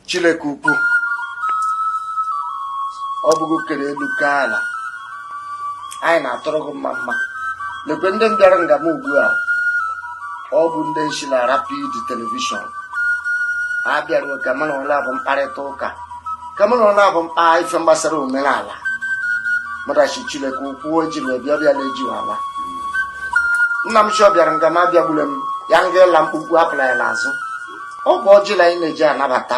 Chilekupu Obugo kere lukala anyị na-atọrọ mama lekwe ndị bịara nga m ugbu a ọ bụ ndị nshila Rapid Television a bịara ka mana ọla bụ mkparịta ụka ka mana ọla bụ mkpa ife gbasara omenala madachi Chilekupu ejiri bịa lejiwala nna m shọ bịara nga ma bịagbule m ya nga ịla mkpukpu apụla ya n'azụ ọ bụ ọjị la anyị na-eji anabata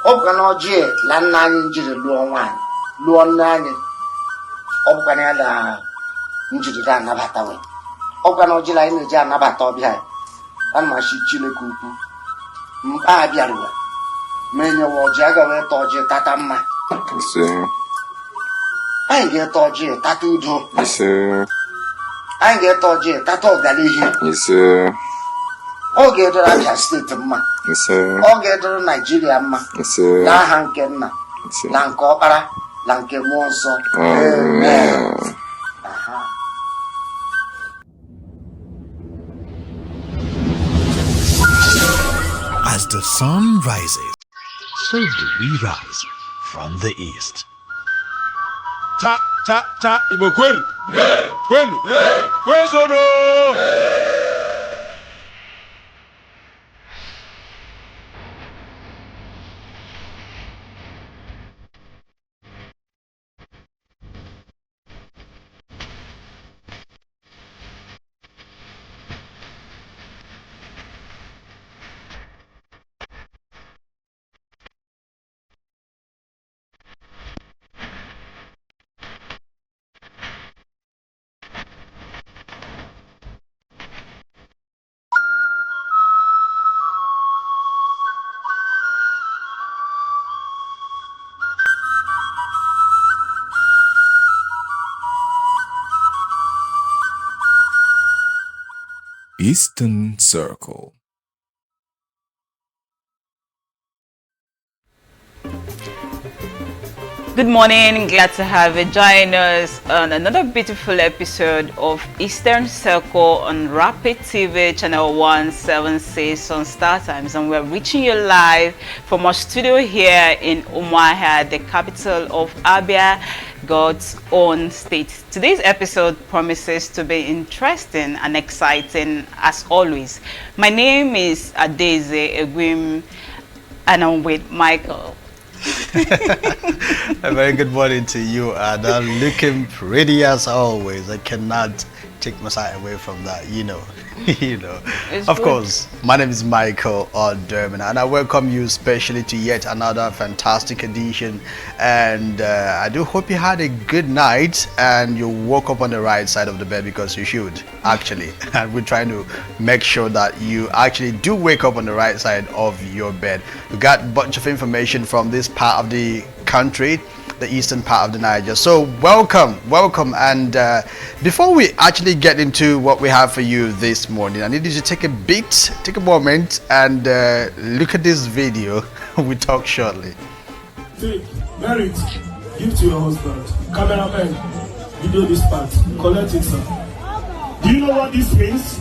ọ bụ na ọjị la nna anyị njiri lụọ nwaanyị lụọ nne anyị ọ bụ na ya la njiri ga anabata we ọ bụ na ọjị la anyị na-eji anabata ọbịa ya na machi Chilekupu mkpa abịarụwa ma enyewa ọjị aga wee ta ọjị tata mma anyị ga-eta ọjị tata udo anyị ga-eta ọjị tata ọganihu ọ ga-edoro Abia steeti mma ọ ga-edoro Naijiria mma n'aha nke nna na nke ọkpara na nke mmụọ nsọ amen. As the sun rises, so do we rise from the east. Ta ta ta Igbo kwenu kwenu kwezoro. Eastern Circle. Good morning, glad to have you join us on another beautiful episode of Eastern Circle on Rapid TV channel 176 on Star Times, and we're reaching you live from our studio here in Umuahia, the capital of Abia, God's own state. Today's episode promises to be interesting and exciting as always. My name is Adeze Egwim and I'm with Michael. A very good morning to you, and I'm looking pretty as always. I cannot take my sight away from that, you know. Of course, my name is Michael Oderman, and I welcome you especially to yet another fantastic edition. And I do hope you had a good night and you woke up on the right side of the bed, because you should actually. And we're trying to make sure that you actually do wake up on the right side of your bed. We got a bunch of information from this part of the country, the eastern part of the Niger. So welcome. And before we actually get into what we have for you this morning, I need you to take a moment and look at this video. We'll talk shortly. Take, merit, give to your husband. Cameraman, video this part. Collect it, sir. Do you know what this means?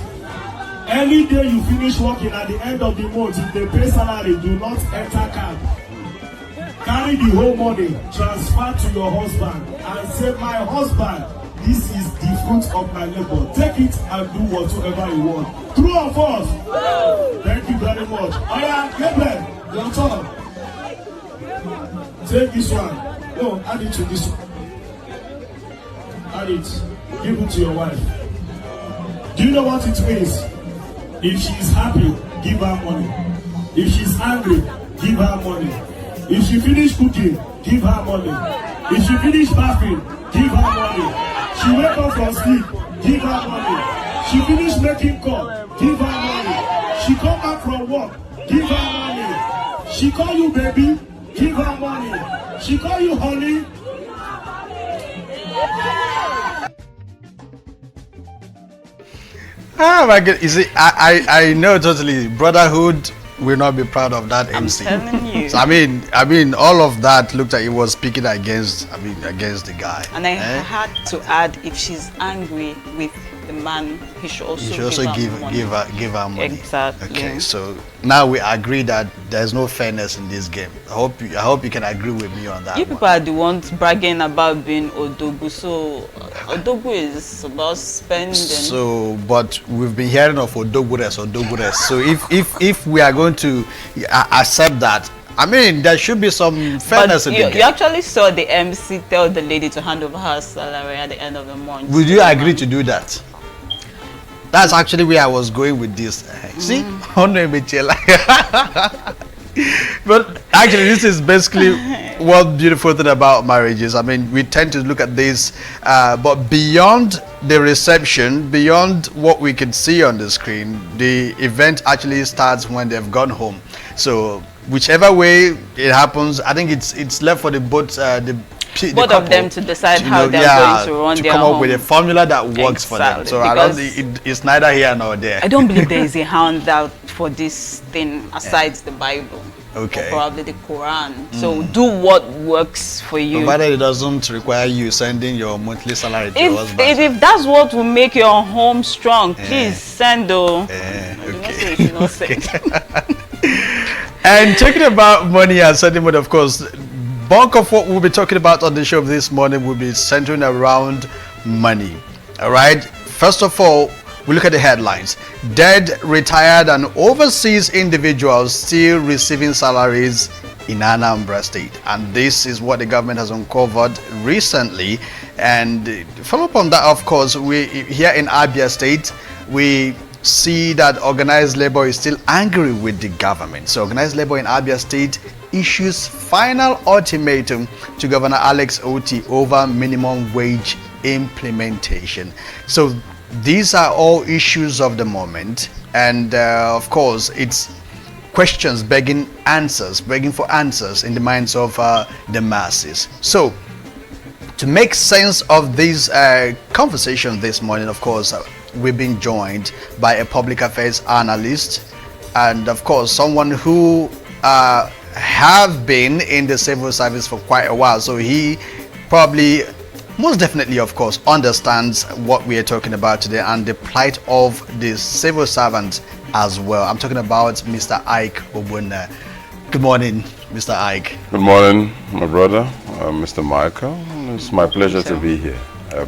Any day you finish working at the end of the month, if they pay salary, do not enter cab. Carry the whole money, transfer to your husband, and say, my husband, this is the fruit of my labor. Take it and do whatsoever you want. True or false? Thank you very much. Oya, Gabriel, your turn. Take this one. No, add it to this one. Add it. Give it to your wife. Do you know what it means? If she is happy, give her money. If she's angry, give her money. If she finish cooking, give her money. If she finish bathing, give her money. She wake up from sleep, give her money. She finish making call, give her money. She come back from work, give her money. She call you baby, give her money. She call you honey. Oh my God! You see, I know totally. Brotherhood will not be proud of that MC. I'm telling you. So, I mean, all of that looked like it was speaking against the guy. And I had to add, if she's angry with the man, he should also, give money. her money. Exactly. Okay, so now we agree that there's no fairness in this game. I hope you can agree with me on that. You people are the ones bragging about being Odogu, so Odogu is about spending. So, but we've been hearing of Odogures. So if we are going to accept that, I mean, there should be some fairness in the game. You actually saw the MC tell the lady to hand over her salary at the end of the month. Would you agree to do that? That's actually where I was going with this. See? But actually, this is basically one beautiful thing about marriages. I mean, we tend to look at this, but beyond the reception, beyond what we can see on the screen, the event actually starts when they've gone home. So whichever way it happens, I think it's left for both of them to decide how they're going to run their come home. up with a formula that works for them. So I don't think it's neither here nor there. I don't believe there is a handout for this thing aside the Bible. Okay. Or probably the Quran. So do what works for you. Provided it doesn't require you sending your monthly salary to your husband. If that's what will make your home strong, please send. And talking about money and sending money, of course, bulk of what we'll be talking about on the show this morning will be centering around money. All right. First of all, we look at the headlines. Dead, retired, and overseas individuals still receiving salaries in Anambra State. And this is what the government has uncovered recently. And follow up on that, of course, we here in Abia State, we see that organized labor is still angry with the government. So organized labor in Abia State issues final ultimatum to Governor Alex Oti over minimum wage implementation. So these are all issues of the moment, and of course it's questions begging for answers in the minds of the masses. So to make sense of this conversation this morning, of course, we've been joined by a public affairs analyst and of course someone who have been in the civil service for quite a while, so he probably most definitely of course understands what we are talking about today and the plight of the civil servants as well. I'm talking about Mr. Ike Obuna. Good morning, Mr. Ike. Good morning, my brother, Mr. Michael. It's my pleasure to be here.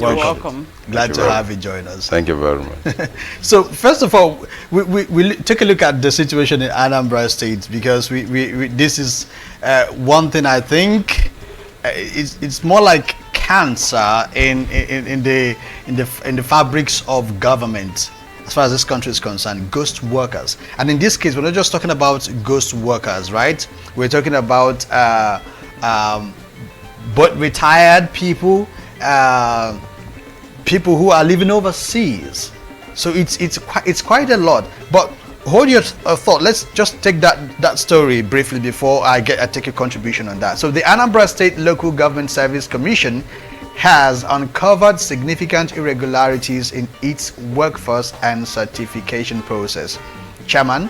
Welcome. Glad to have you join us. Thank you very much. So first of all, we take a look at the situation in Anambra State, because we this is one thing I think it's more like cancer in the fabrics of government as far as this country is concerned. Ghost workers, and in this case we're not just talking about ghost workers, right? We're talking about but retired people, people who are living overseas. So it's quite a lot. But hold your thought. Let's just take that story briefly before I take a contribution on that. So the Anambra State Local Government Service Commission has uncovered significant irregularities in its workforce and certification process. Chairman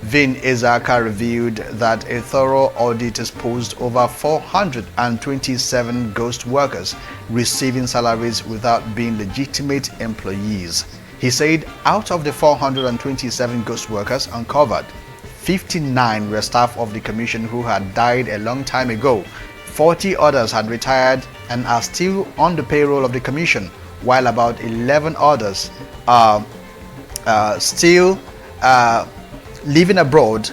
Vin Ezaka revealed that a thorough audit exposed over 427 ghost workers receiving salaries without being legitimate employees. He said out of the 427 ghost workers uncovered, 59 were staff of the commission who had died a long time ago. 40 others had retired and are still on the payroll of the commission, while about 11 others are still living abroad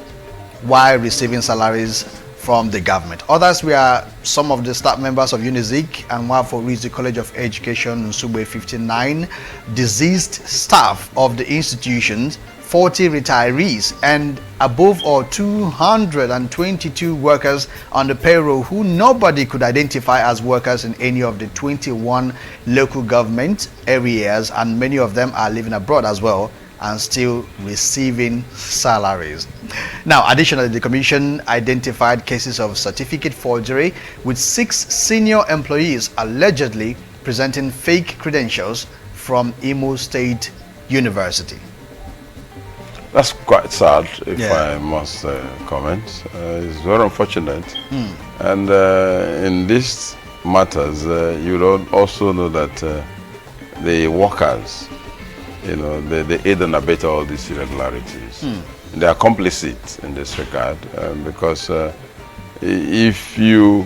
while receiving salaries from the government. Others were some of the staff members of UNIZIC and Wafo Rizzi College of Education, Nsugbe 59, deceased staff of the institutions, 40 retirees, and above all 222 workers on the payroll who nobody could identify as workers in any of the 21 local government areas, and many of them are living abroad as well and still receiving salaries. Now, additionally, the commission identified cases of certificate forgery, with 6 senior employees allegedly presenting fake credentials from Imo State University. That's quite sad, if I must comment. It's very unfortunate. And in these matters, you also know that the workers you know, they aid and abet all these irregularities. They are complicit in this regard because if you,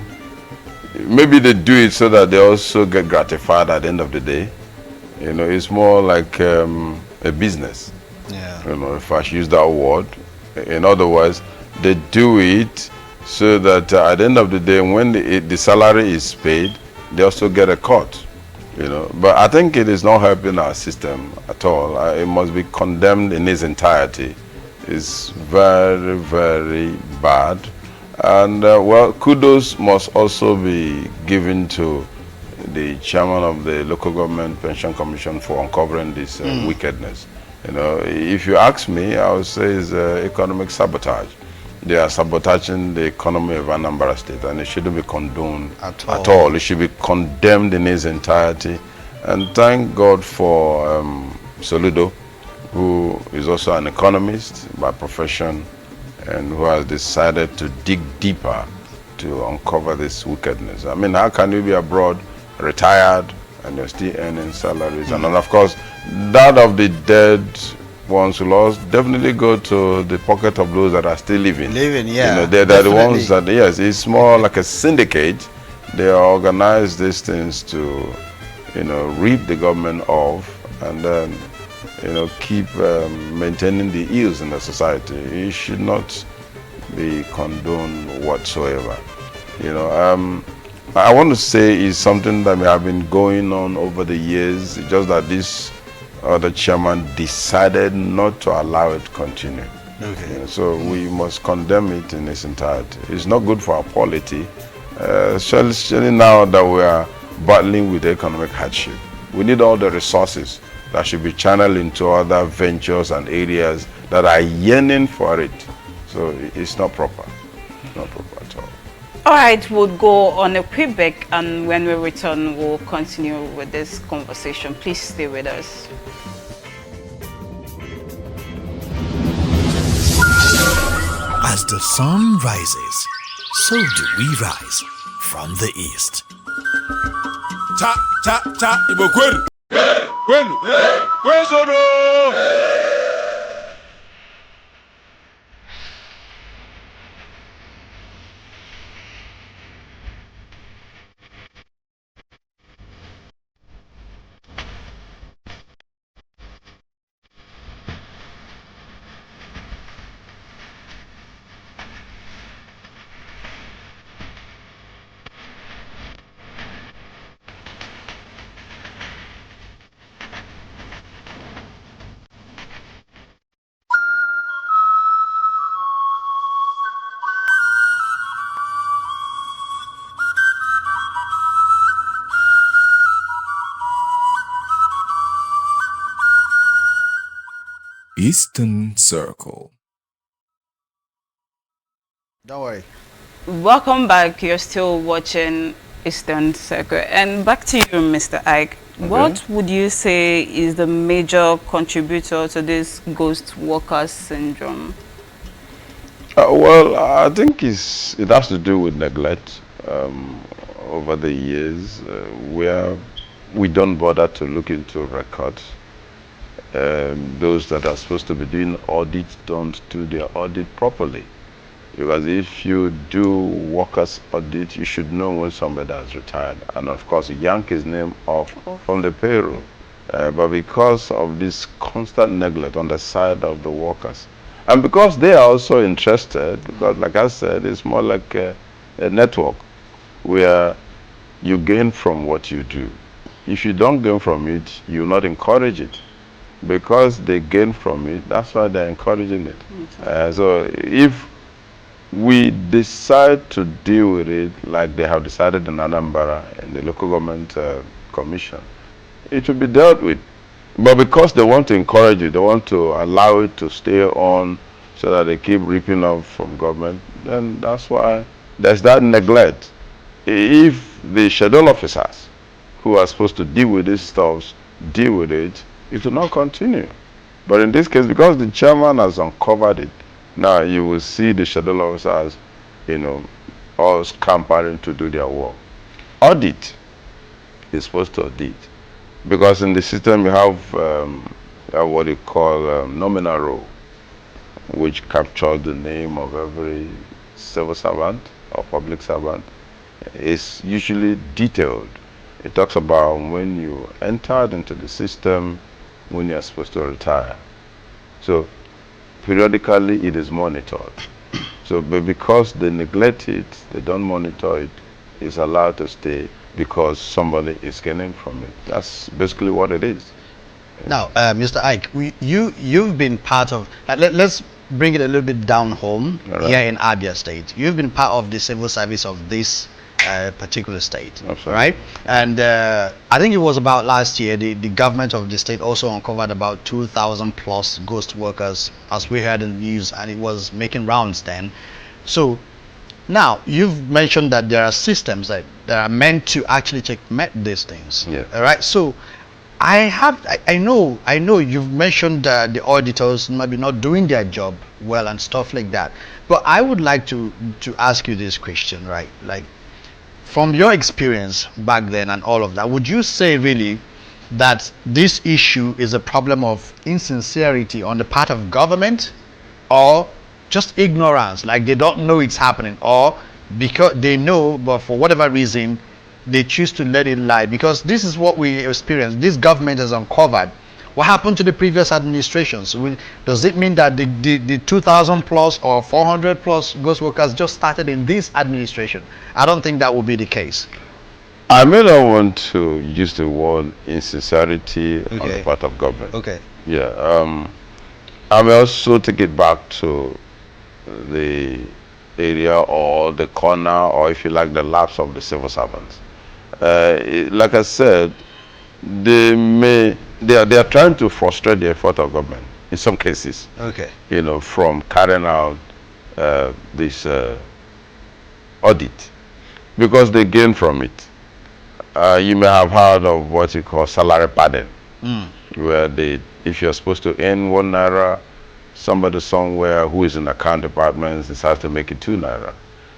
maybe they do it so that they also get gratified at the end of the day. You know, it's more like a business. Yeah. You know, if I should use that word. In other words, they do it so that at the end of the day, when the salary is paid, they also get a cut. You know, but I think it is not helping our system at all. It must be condemned in its entirety. It's very, very bad. And well, kudos must also be given to the chairman of the Local Government Pension Commission for uncovering this wickedness. You know, if you ask me, I would say it's economic sabotage. They are sabotaging the economy of Anambra State, and it shouldn't be condoned at all. It should be condemned in its entirety. And thank God for Soludo, who is also an economist by profession, and who has decided to dig deeper to uncover this wickedness. I mean, how can you be abroad, retired, and you're still earning salaries? And then, of course, that of the dead ones who lost definitely go to the pocket of those that are still living. Living, yeah. You know, they're the ones that, yes, it's more like a syndicate. They organize these things to, you know, reap the government off and then, you know, keep maintaining the ills in the society. It should not be condoned whatsoever. You know, I want to say is something that may have been going on over the years, just that this other chairman decided not to allow it to continue. Okay. You know, so we must condemn it in its entirety. It's not good for our polity, especially now that we are battling with economic hardship. We need all the resources that should be channeled into other ventures and areas that are yearning for it. So it's not proper. It's not proper at all. All right, we'll go on a quick break, and when we return, we'll continue with this conversation. Please stay with us. As the sun rises, so do we rise from the east. Cha cha cha Igbo kwenu. Kwenu. Kwesoro. Eastern Circle. Don't worry. Welcome back. You're still watching Eastern Circle. And back to you, Mr. Ike. Okay. What would you say is the major contributor to this ghost workers syndrome? Well, I think it has to do with neglect over the years, where we don't bother to look into records. Those that are supposed to be doing audit don't do their audit properly. Because if you do workers audit, you should know when somebody has retired. And of course, yank his name off from the payroll. But because of this constant neglect on the side of the workers, and because they are also interested, because like I said, it's more like a network where you gain from what you do. If you don't gain from it, you will not encourage it. Because they gain from it, that's why they're encouraging it. So if we decide to deal with it like they have decided in Anambra in the local government commission, it will be dealt with. But because they want to encourage it, they want to allow it to stay on so that they keep ripping off from government, then that's why there's that neglect. If the schedule officers who are supposed to deal with these stuff deal with it, it will not continue. But in this case, because the chairman has uncovered it, now you will see the schedule officers, you know, all scampering to do their work. Audit is supposed to audit. Because in the system you have what you call nominal roll, which captures the name of every civil servant or public servant. It's usually detailed. It talks about when you entered into the system, when you're supposed to retire. So periodically it is monitored. So, but because they neglect it, they don't monitor it, it's allowed to stay because somebody is gaining from it. That's basically what it is. Now, Mr. Ike, you've been part of, let's bring it a little bit down home here in Abia State. You've been part of the civil service of this particular state, Absolutely. right? And I think it was about last year, the government of the state also uncovered about 2,000 plus ghost workers, as we heard in the news, and it was making rounds then. So now you've mentioned that there are systems that are meant to actually checkmate these things. Yeah. All right. So I know you've mentioned the auditors maybe not doing their job well and stuff like that, but I would like to ask you this question, right? Like, from your experience back then and all of that, would you say really that this issue is a problem of insincerity on the part of government, or just ignorance, like they don't know it's happening, or because they know but for whatever reason they choose to let it lie? Because this is what we experience. This government has uncovered what happened to the previous administrations. Does it mean that the 2,000 plus or 400 plus ghost workers just started in this administration? I don't think that will be the case. I may not want to use the word insincerity on the part of government. Okay. Yeah. I may also take it back to the area or the corner, or if you like, the laps of the civil servants. Like I said, they are trying to frustrate the effort of government in some cases. Okay. You know, from carrying out this audit, because they gain from it. You may have heard of what you call salary padding, where if you're supposed to earn 1 naira, somebody somewhere who is in account department decides to make it 2 naira,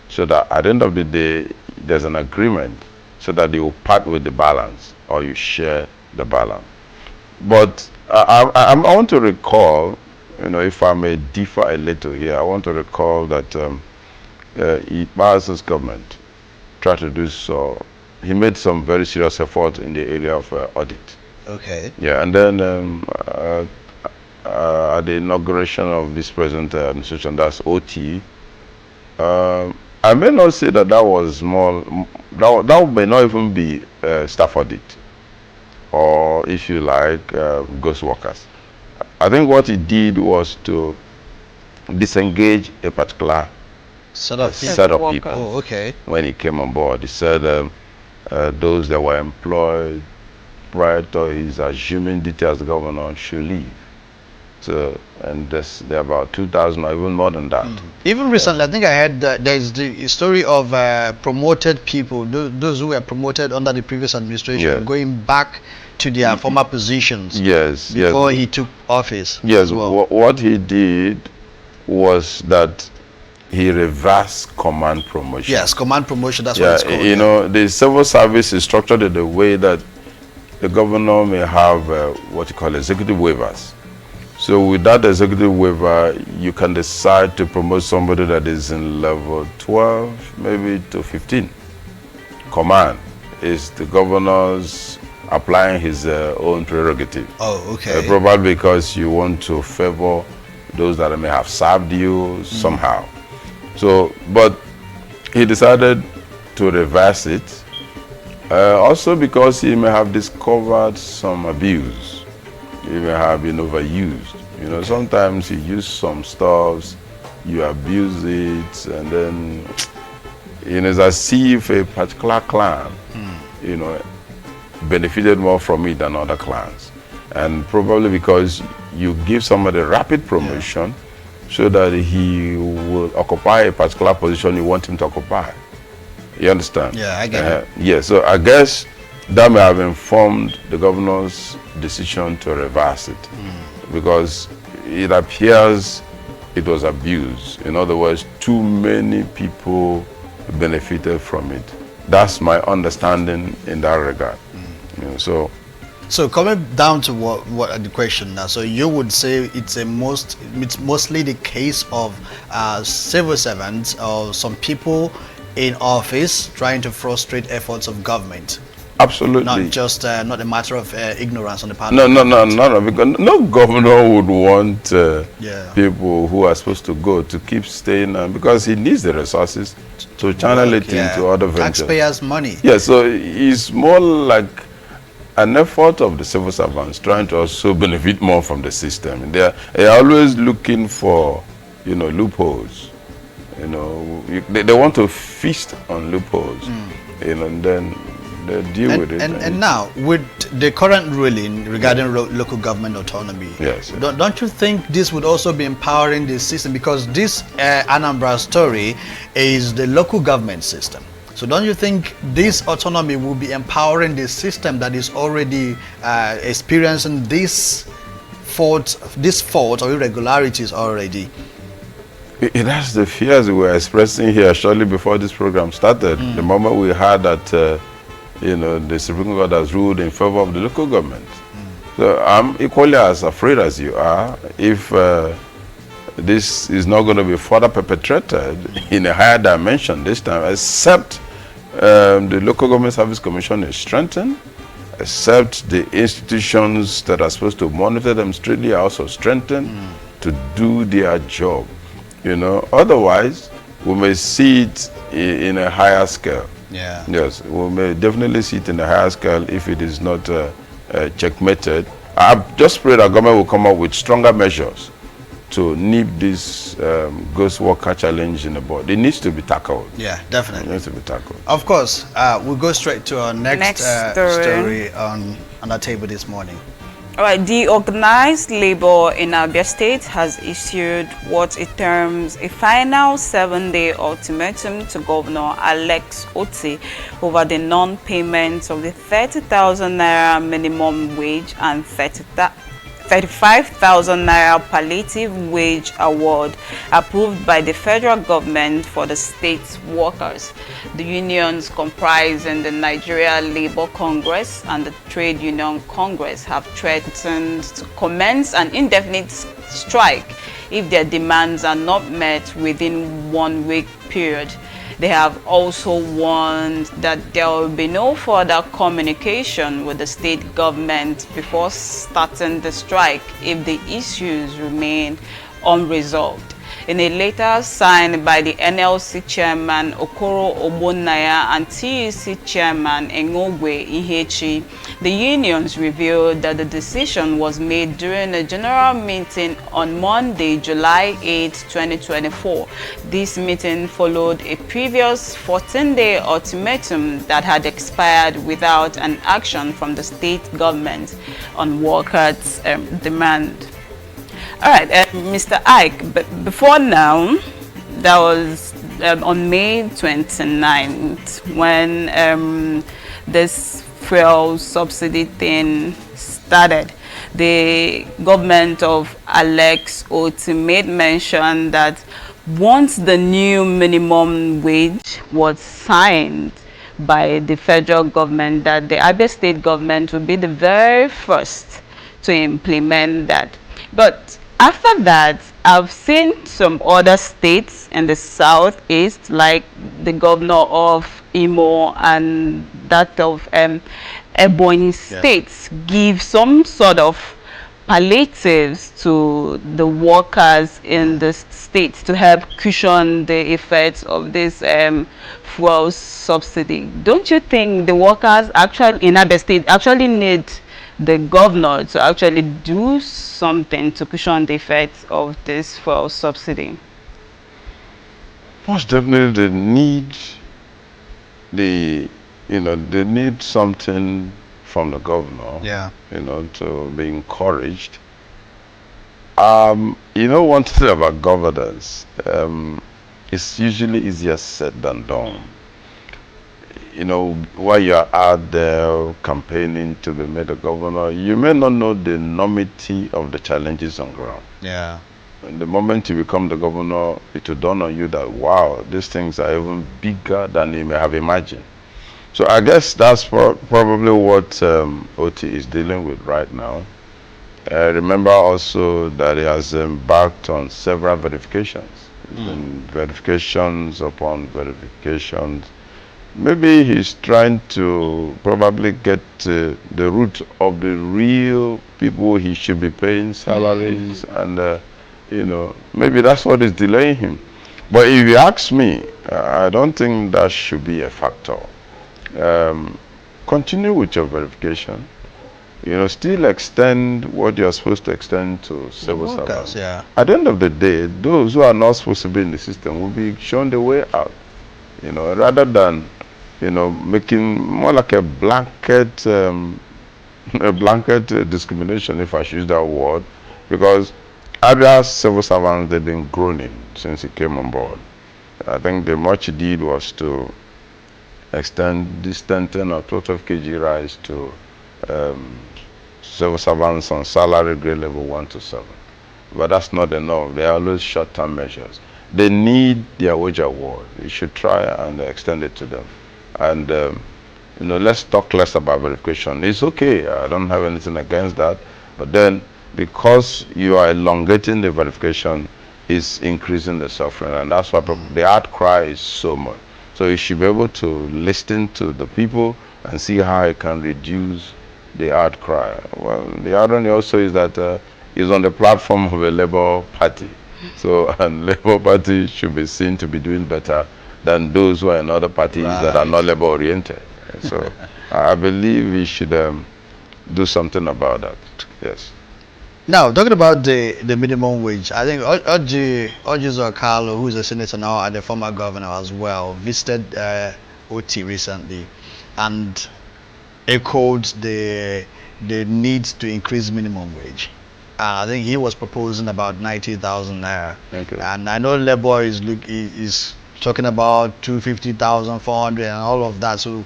so that at the end of the day there's an agreement, so that you part with the balance or you share the balance. But I want to recall, you know, if I may differ a little here, I want to recall that Ibadan's government tried to do so. He made some very serious effort in the area of audit. Okay. Yeah, and then at the inauguration of this present administration, that's OT, I may not say that was small. That may not even be staff audit, or if you like, ghost workers. I think what he did was to disengage a particular set of people. Oh, okay. When he came on board, he said those that were employed prior to his assuming duty as governor should leave. So, and there are about 2,000 or even more than that. Even recently, I think I heard that there's the story of promoted people, those who were promoted under the previous administration, going back to their former positions. Yes, before he took office. Yes, well. What he did was that he reversed command promotion. Yes, command promotion, that's what it's called. You know, the civil service is structured in the way that the governor may have what you call executive waivers. So with that executive waiver, you can decide to promote somebody that is in level 12, maybe to 15. Command is the governor's applying his own prerogative. Oh, okay. Probably because you want to favor those that may have served you somehow. So, but he decided to reverse it. Also because he may have discovered some abuse. He may have been overused. You know, sometimes you use some stuffs, you abuse it, and then, you know, it's as if a particular clan, you know, benefited more from it than other clans. And probably because you give somebody rapid promotion so that he will occupy a particular position you want him to occupy. You understand? Yeah, I get it. Yeah, so I guess that may have informed the governor's decision to reverse it, because it appears it was abused. In other words, too many people benefited from it. That's my understanding in that regard. You know, so So coming down to what the question now, so you would say it's mostly the case of civil servants or some people in office trying to frustrate efforts of government. Absolutely. Not just not a matter of ignorance on the part No, of no, no, government. no, because no governor would want Yeah. people who are supposed to go to keep staying, because he needs the resources to channel it Yeah. into other ventures. Taxpayers' money. Yeah, so it's more like an effort of the civil servants trying to also benefit more from the system. They are always looking for, loopholes. They want to feast on loopholes, and then they deal with it. And now, with the current ruling regarding local government autonomy, Yes. don't you think this would also be empowering the system? Because this Anambra story is the local government system. So don't you think this autonomy will be empowering the system that is already experiencing this fault or irregularities already? It has the fears we were expressing here shortly before this program started. The moment we heard that, the Supreme Court has ruled in favor of the local government. So I'm equally as afraid as you are if this is not going to be further perpetrated in a higher dimension this time, except the Local Government Service Commission is strengthened, except the institutions that are supposed to monitor them strictly are also strengthened to do their job. Otherwise, we may see it in a higher scale. Yeah. Yes, we may definitely see it in a higher scale if it is not checkmated. I just pray that government will come up with stronger measures to nip this ghost worker challenge in the bud. It needs to be tackled. Yeah, It definitely. needs to be tackled. Of course, we'll go straight to our next story on our table this morning. All right, the organized labor in Abia State has issued what it terms a final 7-day ultimatum to Governor Alex Otti over the non-payment of the 30,000 naira minimum wage and 35,000 naira palliative wage award approved by the federal government for the state's workers. The unions comprising the Nigeria Labour Congress and the Trade Union Congress have threatened to commence an indefinite strike if their demands are not met within 1 week period. They have also warned that there will be no further communication with the state government before starting the strike if the issues remain unresolved. In a letter signed by the NLC chairman Okoro Ogbonnaya and TUC chairman Engogwe Ihechi, the unions revealed that the decision was made during a general meeting on Monday, July 8, 2024. This meeting followed a previous 14-day ultimatum that had expired without an action from the state government on workers' demand. All right, Mr. Ike, but before now, that was on May 29th when this fuel subsidy thing started. The government of Alex Otti made mention that once the new minimum wage was signed by the federal government, that the Abia State government would be the very first to implement that. But after that, I've seen some other states in the southeast, like the governor of Imo and that of Ebonyi states, give some sort of palliatives to the workers in the states to help cushion the effects of this fuel subsidy. Don't you think the workers actually in Abia State actually need the governor to actually do something to cushion the effects of this fuel subsidy? Most definitely they need something from the governor. Yeah. To be encouraged. One thing about governance, it's usually easier said than done. While you're out there campaigning to be made a governor, you may not know the enormity of the challenges on ground. Yeah. And the moment you become the governor, it will dawn on you that, wow, these things are even bigger than you may have imagined. So I guess that's probably what OT is dealing with right now. Remember also that he has embarked on several verifications. It's been verifications upon verifications. Maybe he's trying to probably get to the root of the real people he should be paying salaries, and you know, maybe that's what is delaying him. But if you ask me, I don't think that should be a factor. Continue with your verification. You know, still extend what you're supposed to extend to civil servants. Yeah. At the end of the day, those who are not supposed to be in the system will be shown the way out. You know, rather than, you know, making more like a blanket, discrimination, if I should use that word, because Abia's civil servants, they've been groaning since he came on board. I think the much he did was to extend this 10 or 12 kg rise to civil servants on salary grade level 1 to 7. But that's not enough. They are always short-term measures. They need their wage award. You should try and extend it to them. And you know, let's talk less about verification. It's okay. I don't have anything against that. But then, because you are elongating the verification, it's increasing the suffering, and that's why the outcry is so much. So you should be able to listen to the people and see how it can reduce the outcry. Well, the irony also is that he's on the platform of a Labour Party. So, and Labour Party should be seen to be doing better than those who are in other parties that are not Labour oriented. So, I believe we should do something about that. Yes. Now, talking about the minimum wage, I think Orji Zorkalo, who is a senator now and the former governor as well, visited OT recently and echoed the need to increase minimum wage. I think he was proposing about 90,000 naira. And I know Labour is talking about 250,000, 400, and all of that. So,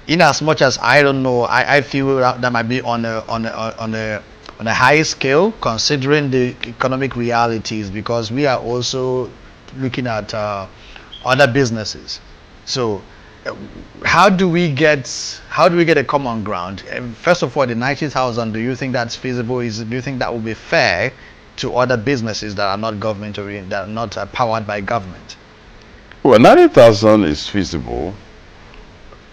in as much as I don't know, I feel that might be on a high scale, considering the economic realities, because we are also looking at other businesses. So, how do we get a common ground? First of all, the 90,000. Do you think that's feasible? Do you think that will be fair to other businesses that are not government oriented, that are not powered by government? Well, 90,000 is feasible,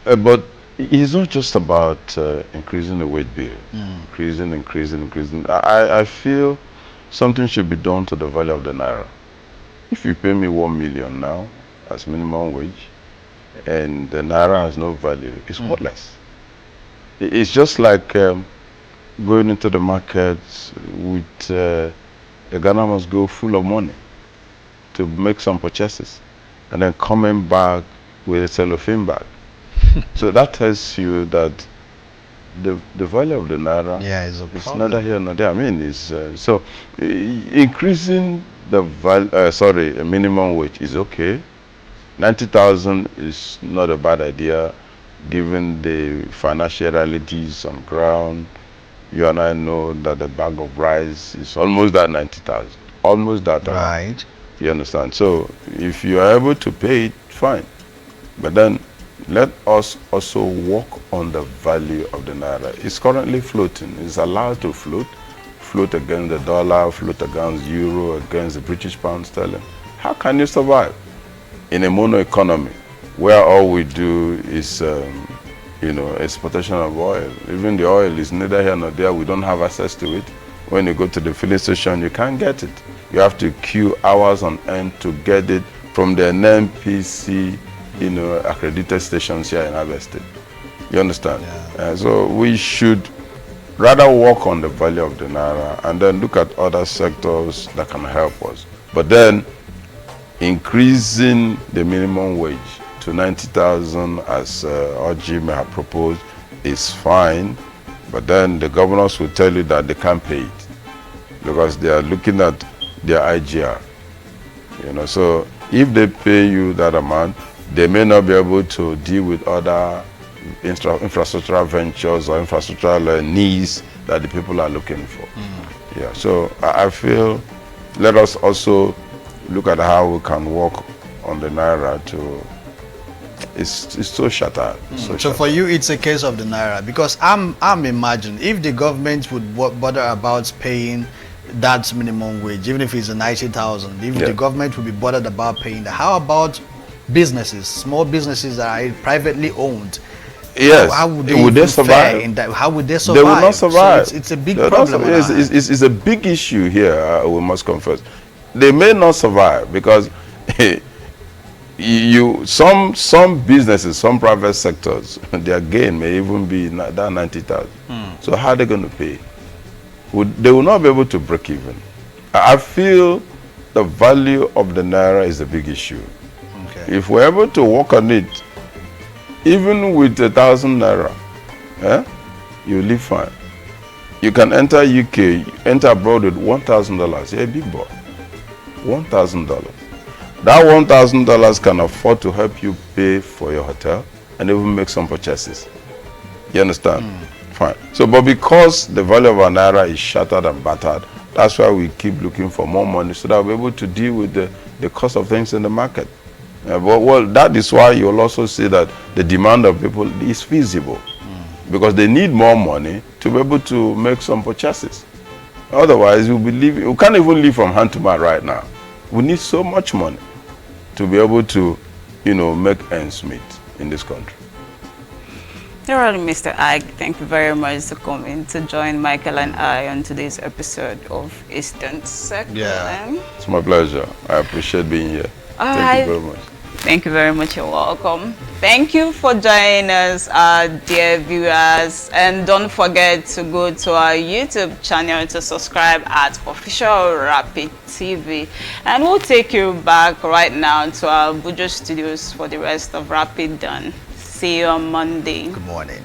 but it's not just about increasing the wage bill. Increasing. I feel something should be done to the value of the naira. If you pay me 1 million now as minimum wage, and the naira has no value, it's worthless. It's just like going into the market with the Ghana must go full of money to make some purchases, and then coming back with a cellophane bag. So that tells you that the value of the naira is neither here nor there. I mean, it's so increasing the minimum wage is okay. 90,000 is not a bad idea, given the financial realities on ground. You and I know that the bag of rice is almost that 90,000, almost that. Right. You understand? So if you are able to pay it, fine. But then let us also work on the value of the naira. It's currently floating. It's allowed to float against the dollar, float against euro, against the British pound sterling. How can you survive in a mono economy where all we do is, you know, exportation of oil? Even the oil is neither here nor there. We don't have access to it. When you go to the filling station, you can't get it. You have to queue hours on end to get it from the NNPC, you know, accredited stations here in Abia State. You understand? Yeah. So we should rather work on the value of the naira and then look at other sectors that can help us. But then increasing the minimum wage to 90,000 as Orji may have proposed is fine, but then the governors will tell you that they can't pay it because they are looking at their IGR. You know, so if they pay you that amount, they may not be able to deal with other infrastructural ventures or infrastructural needs that the people are looking for. Yeah, so I feel let us also look at how we can work on the naira to It's so shattered. So for you, it's a case of the naira, because I'm imagining if the government would bother about paying that minimum wage, even if it's a 90,000, if the government would be bothered about paying that, how about businesses, small businesses that are privately owned? Yes. How would they survive? How would they survive? They will not survive. So it's a big problem. It's a big issue here, we must confess. They may not survive because some businesses, some private sectors, their gain may even be that 90,000. So how are they going to pay? They will not be able to break even. I feel the value of the naira is a big issue. Okay. If we're able to work on it, even with 1,000 naira, you live fine. You can enter UK, enter abroad with $1,000. You're a big boy. $1,000. That $1,000 can afford to help you pay for your hotel and even make some purchases. You understand? Fine. So, but because the value of our naira is shattered and battered, that's why we keep looking for more money so that we're able to deal with the cost of things in the market. Well, that is why you'll also see that the demand of people is feasible because they need more money to be able to make some purchases. Otherwise, we can't even live from hand to mouth right now. We need so much money to be able to, make ends meet in this country. All right, Mr. Ike, thank you very much for coming to join Michael and I on today's episode of Eastern Circle. Yeah, it's my pleasure. I appreciate being here. Thank you very much. Thank you very much. You're welcome. Thank you for joining us, dear viewers. And don't forget to go to our YouTube channel to subscribe at Official Rapid TV. And we'll take you back right now to our Abuja studios for the rest of Rapid Done. See you on Monday. Good morning.